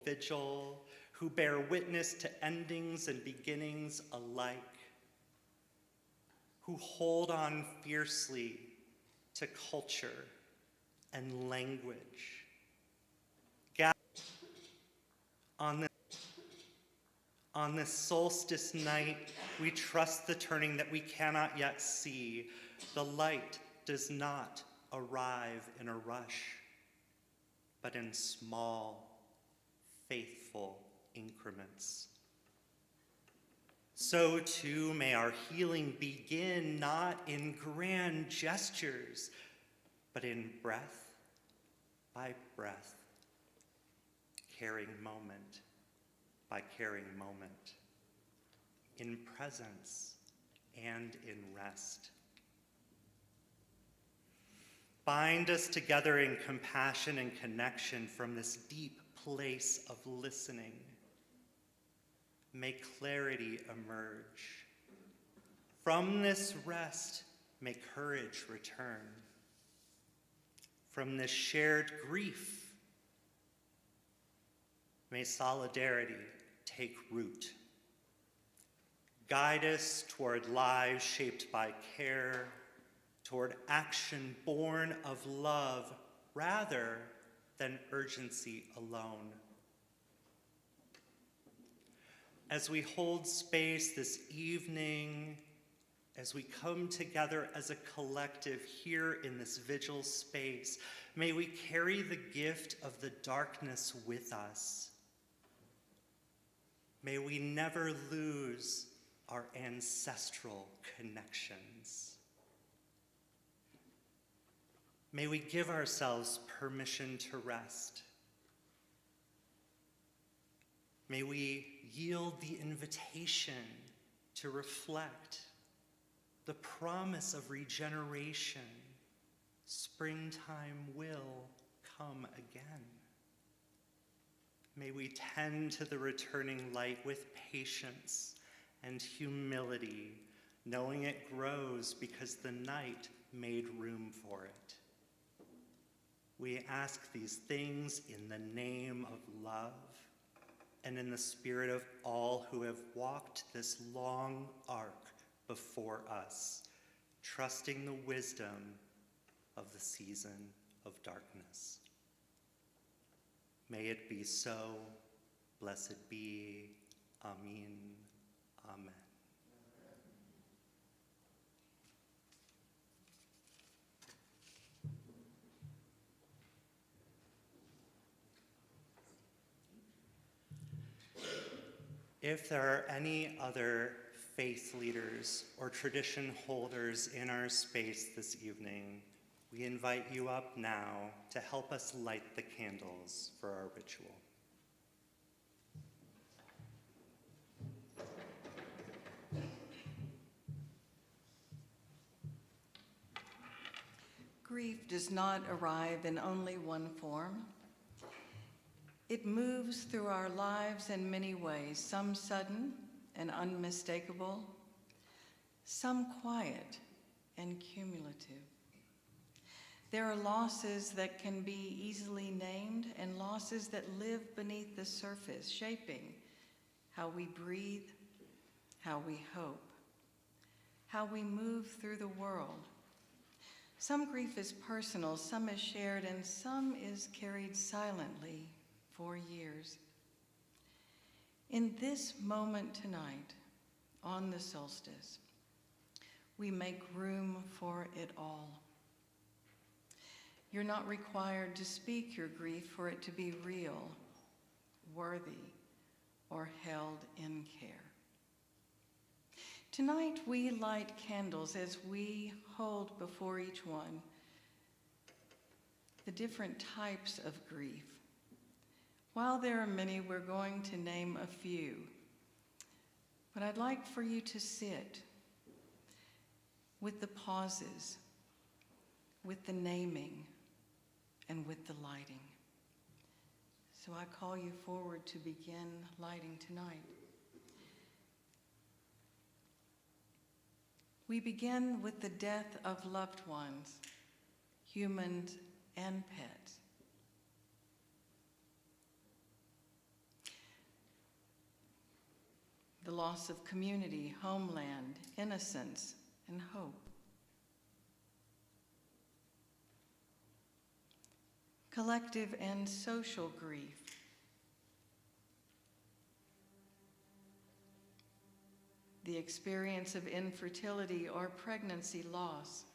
vigil, who bear witness to endings and beginnings alike, who hold on fiercely to culture and language. On this solstice night, we trust the turning that we cannot yet see. The light does not arrive in a rush, but in small, faithful increments. So too may our healing begin not in grand gestures, but in breath by breath, caring moment by caring moment, in presence and in rest. Bind us together in compassion and connection from this deep place of listening. May clarity emerge. From this rest, may courage return. From this shared grief, may solidarity take root. Guide us toward lives shaped by care, toward action born of love rather than urgency alone. As we hold space this evening, as we come together as a collective here in this vigil space, may we carry the gift of the darkness with us. May we never lose our ancestral connections. May we give ourselves permission to rest. May we yield the invitation to reflect the promise of regeneration. Springtime will come again. May we tend to the returning light with patience and humility, knowing it grows because the night made room for it. We ask these things in the name of love and in the spirit of all who have walked this long arc before us, trusting the wisdom of the season of darkness. May it be so. Blessed be. Amen. Amen. If there are any other faith leaders or tradition holders in our space this evening, we invite you up now to help us light the candles for our ritual. Grief does not arrive in only one form. It moves through our lives in many ways, some sudden and unmistakable, some quiet and cumulative. There are losses that can be easily named and losses that live beneath the surface, shaping how we breathe, how we hope, how we move through the world. Some grief is personal, some is shared, and some is carried silently for years. In this moment tonight, on the solstice, we make room for it all. You're not required to speak your grief for it to be real, worthy, or held in care. Tonight we light candles as we hold before each one the different types of grief. While there are many, we're going to name a few. But I'd like for you to sit with the pauses, with the naming, and with the lighting. So I call you forward to begin lighting tonight. We begin with the death of loved ones, humans and pets. the loss of community, homeland, innocence, and hope. Collective and social grief. The experience of infertility or pregnancy loss.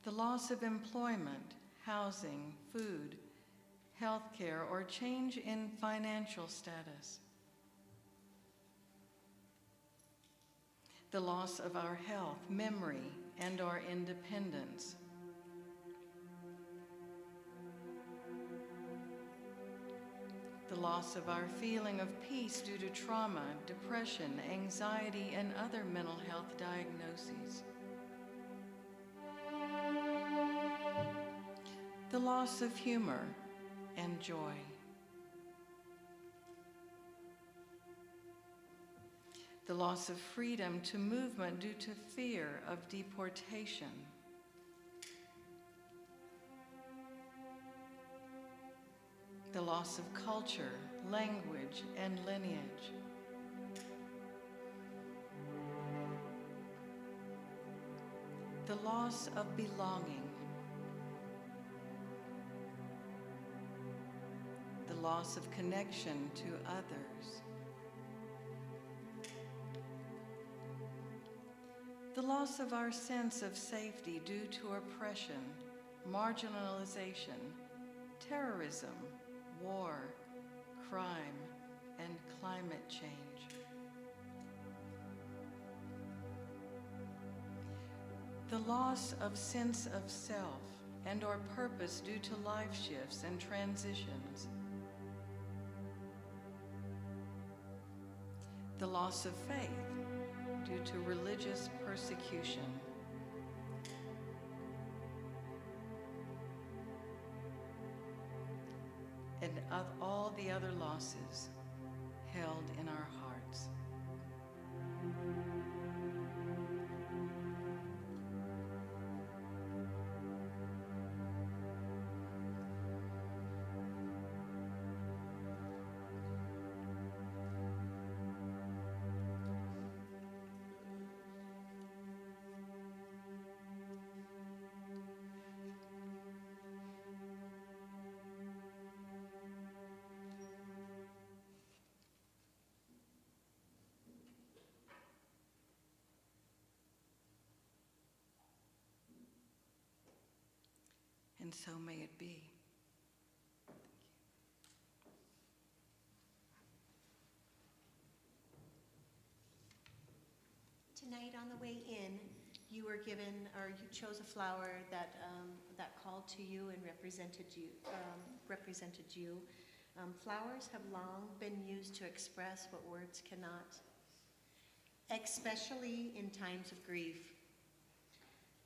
The loss of employment, housing, food, health care, or change in financial status. The loss of our health, memory, and our independence. The loss of our feeling of peace due to trauma, depression, anxiety, and other mental health diagnoses. The loss of humor and joy. The loss of freedom to movement due to fear of deportation. The loss of culture, language, and lineage. The loss of belonging. The loss of connection to others. The loss of our sense of safety due to oppression, marginalization, terrorism, war, crime, and climate change. The loss of sense of self and or purpose due to life shifts and transitions. The loss of faith due to religious persecution. And of all the other losses held in our hearts. And so may it be. Tonight on the way in, you were given, or you chose a flower that that called to you and represented you. Flowers have long been used to express what words cannot, especially in times of grief.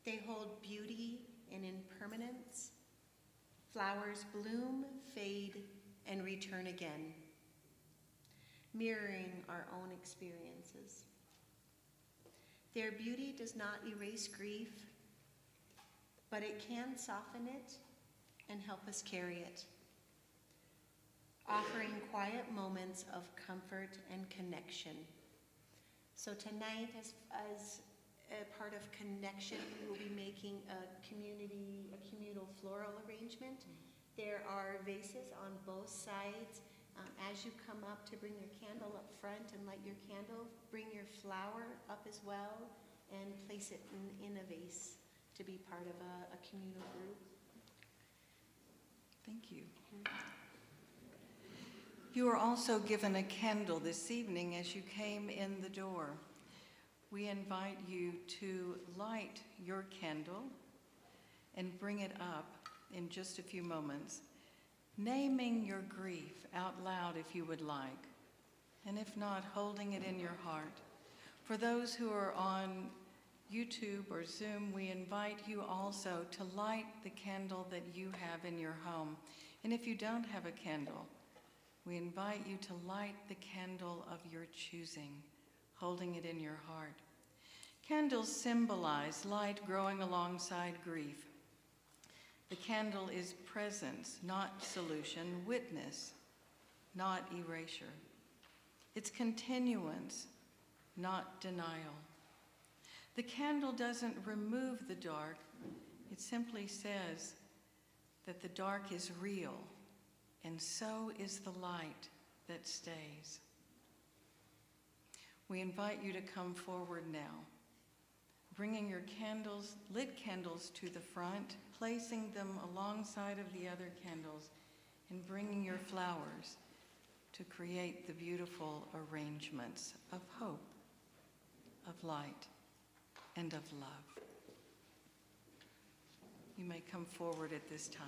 They hold beauty and impermanence. Flowers bloom, fade, and return again, mirroring our own experiences. Their beauty does not erase grief, but it can soften it and help us carry it, offering quiet moments of comfort and connection. So tonight, as a part of connection, we will be making a communal floral arrangement. There are vases on both sides. As you come up to bring your candle up front and light your candle, bring your flower up as well and place it in a vase to be part of a communal group. Thank you. You were also given a candle this evening as you came in the door. We invite you to light your candle and bring it up in just a few moments, naming your grief out loud if you would like, and if not, holding it in your heart. For those who are on YouTube or Zoom, we invite you also to light the candle that you have in your home. And if you don't have a candle, we invite you to light the candle of your choosing, holding it in your heart. Candles symbolize light growing alongside grief. The candle is presence, not solution, witness, not erasure. It's continuance, not denial. The candle doesn't remove the dark. It simply says that the dark is real, and so is the light that stays. We invite you to come forward now, bringing your candles, lit candles, to the front, placing them alongside of the other candles, and bringing your flowers to create the beautiful arrangements of hope, of light, and of love. You may come forward at this time.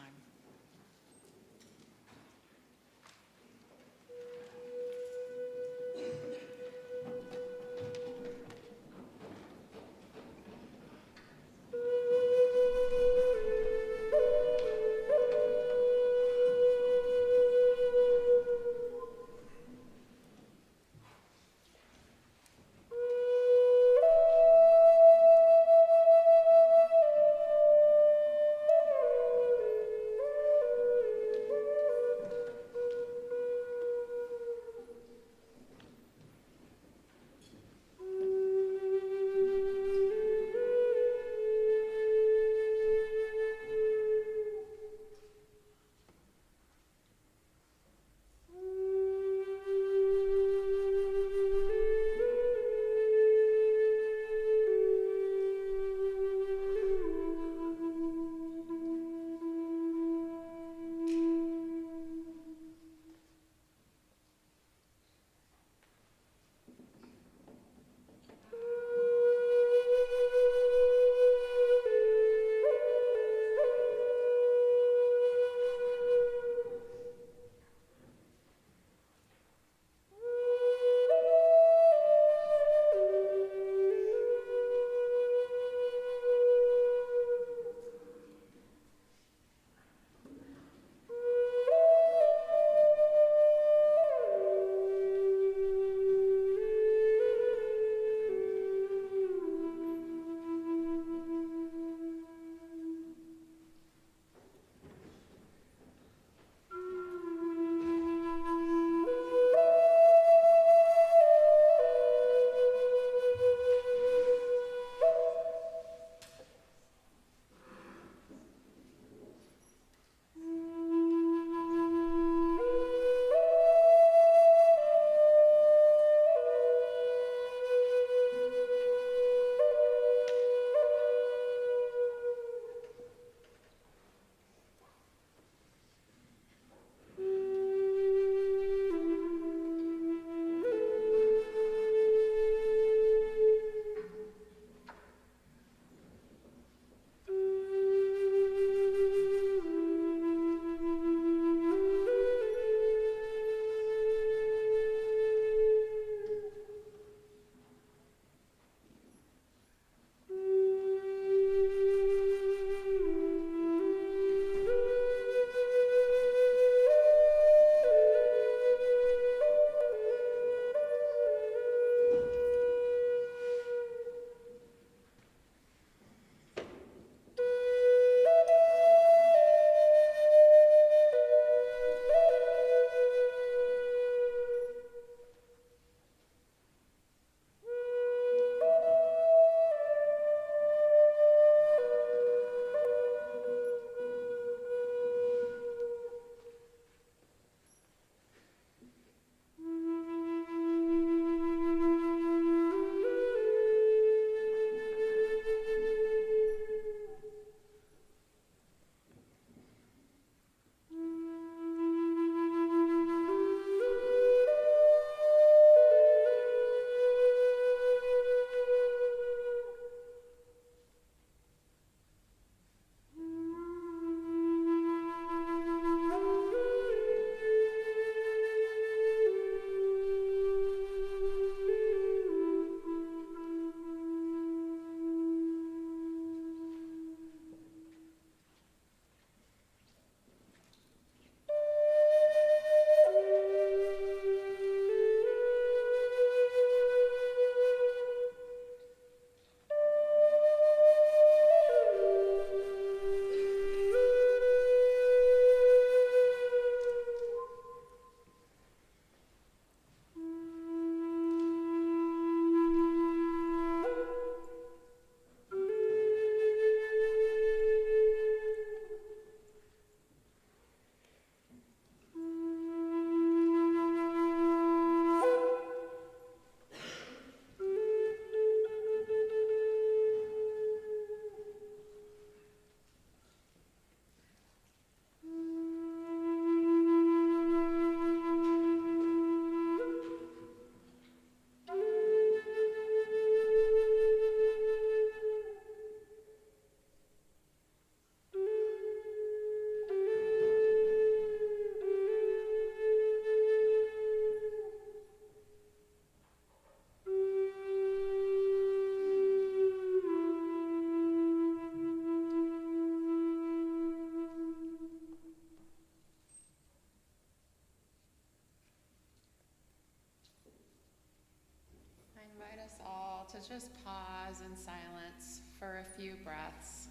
to just pause in silence for a few breaths.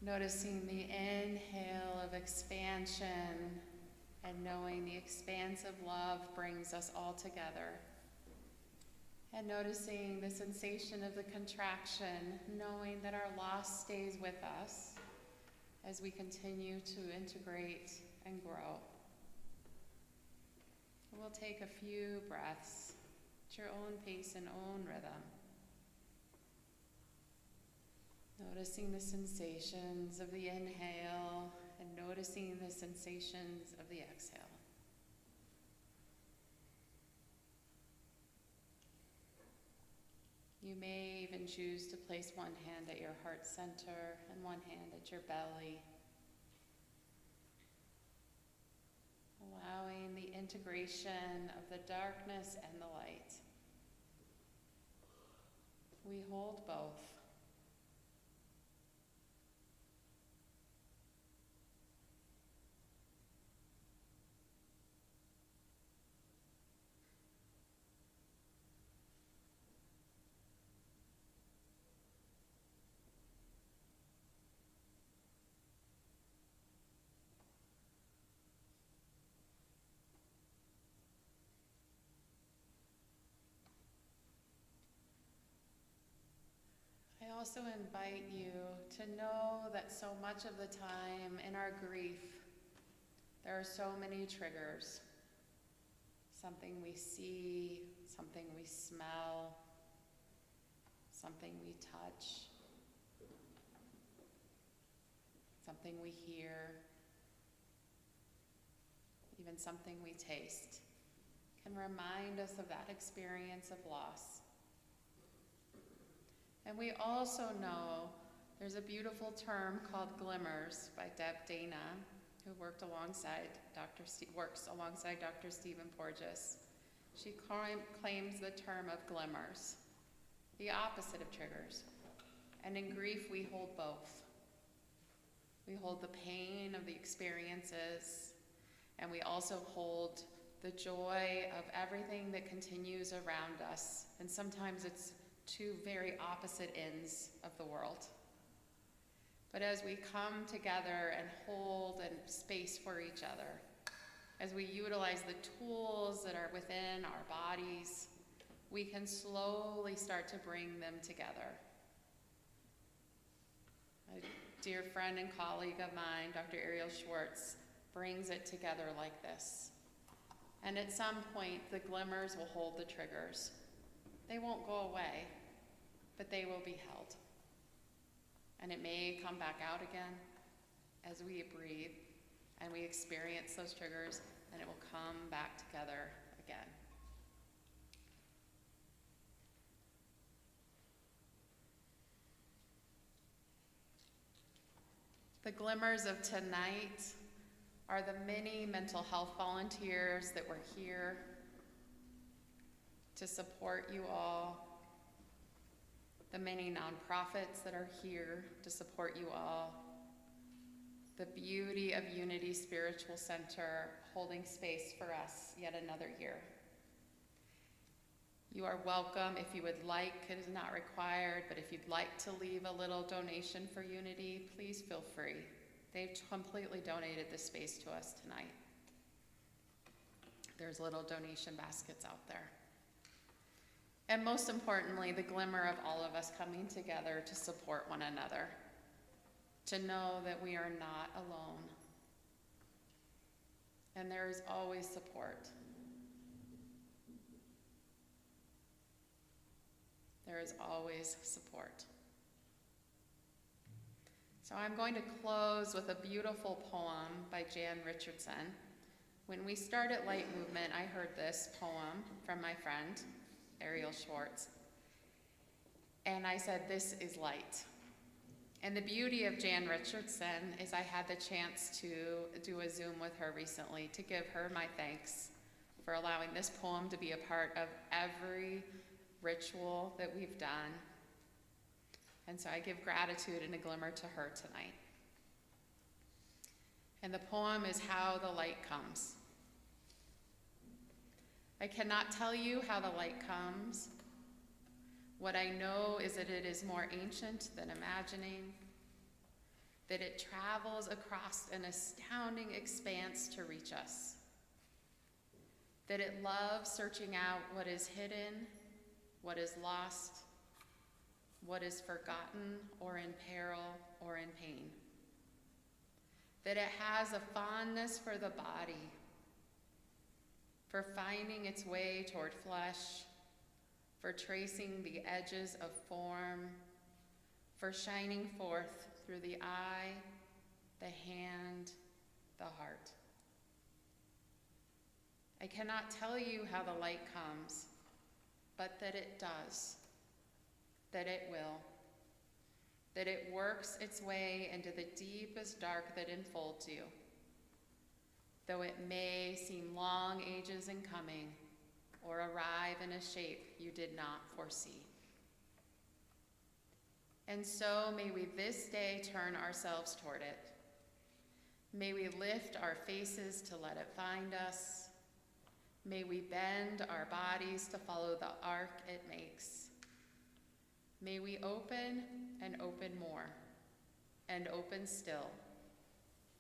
Noticing the inhale of expansion and knowing the expansive love brings us all together. And noticing the sensation of the contraction, knowing that our loss stays with us as we continue to integrate and grow. We'll take a few breaths at your own pace and own rhythm. Noticing the sensations of the inhale and noticing the sensations of the exhale. You may even choose to place one hand at your heart center and one hand at your belly. Allowing the integration of the darkness and the light. We hold both. I also invite you to know that so much of the time in our grief, there are so many triggers. Something we see, something we smell, something we touch, something we hear, even something we taste, can remind us of that experience of loss. And we also know there's a beautiful term called glimmers by Deb Dana, who works alongside Dr. Stephen Porges. She claims the term of glimmers, the opposite of triggers. And in grief, we hold both. We hold the pain of the experiences, and we also hold the joy of everything that continues around us. And sometimes it's two very opposite ends of the world. But as we come together and hold and space for each other, as we utilize the tools that are within our bodies, we can slowly start to bring them together. A dear friend and colleague of mine, Dr. Ariel Schwartz, brings it together like this. And at some point, the glimmers will hold the triggers. They won't go away, but they will be held. And it may come back out again as we breathe and we experience those triggers, and it will come back together again. The glimmers of tonight are the many mental health volunteers that were here to support you all, the many nonprofits that are here to support you all, the beauty of Unity Spiritual Center holding space for us yet another year. You are welcome if you would like. It is not required, but if you'd like to leave a little donation for Unity, please feel free. They've completely donated this space to us tonight. There's little donation baskets out there. And most importantly, the glimmer of all of us coming together to support one another, to know that we are not alone. And there is always support. There is always support. So I'm going to close with a beautiful poem by Jan Richardson. When we started Light Movement, I heard this poem from my friend, Ariel Schwartz. And I said, this is light. And the beauty of Jan Richardson is I had the chance to do a Zoom with her recently to give her my thanks for allowing this poem to be a part of every ritual that we've done. And so I give gratitude and a glimmer to her tonight. And the poem is How the Light Comes. I cannot tell you how the light comes. What I know is that it is more ancient than imagining, that it travels across an astounding expanse to reach us, that it loves searching out what is hidden, what is lost, what is forgotten or in peril or in pain, that it has a fondness for the body, for finding its way toward flesh, for tracing the edges of form, for shining forth through the eye, the hand, the heart. I cannot tell you how the light comes, but that it does, that it will, that it works its way into the deepest dark that enfolds you, though it may seem long ages in coming or arrive in a shape you did not foresee. And so may we this day turn ourselves toward it. May we lift our faces to let it find us. May we bend our bodies to follow the arc it makes. May we open and open more, and open still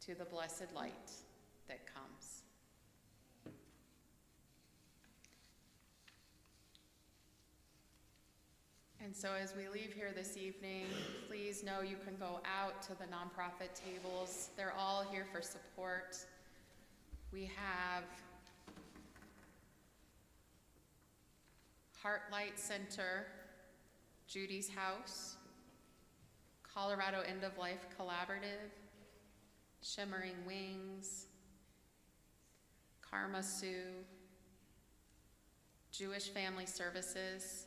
to the blessed light that comes. And so as we leave here this evening, please know you can go out to the nonprofit tables. They're all here for support. We have Heartlight Center, Judy's House, Colorado End of Life Collaborative, Shimmering Wings, Karma Sue, Jewish Family Services,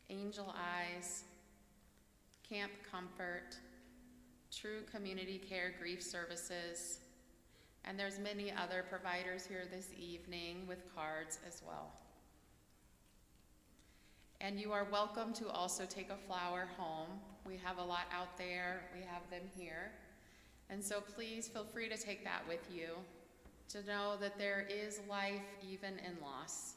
Angel Eyes, Camp Comfort, True Community Care Grief Services, and there's many other providers here this evening with cards as well. And you are welcome to also take a flower home. We have a lot out there, we have them here. And so please feel free to take that with you, to know that there is life even in loss.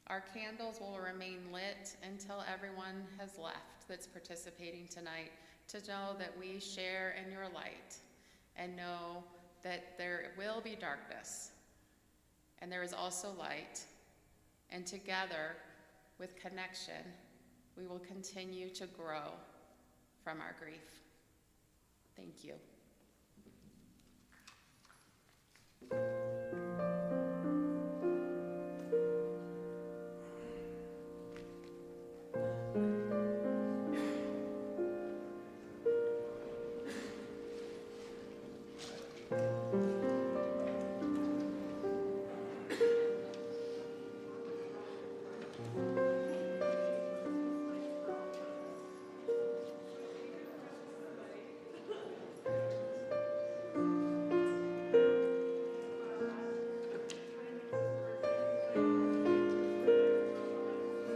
Our candles will remain lit until everyone has left that's participating tonight, to know that we share in your light and know that there will be darkness and there is also light, and together with connection, we will continue to grow from our grief. Thank you.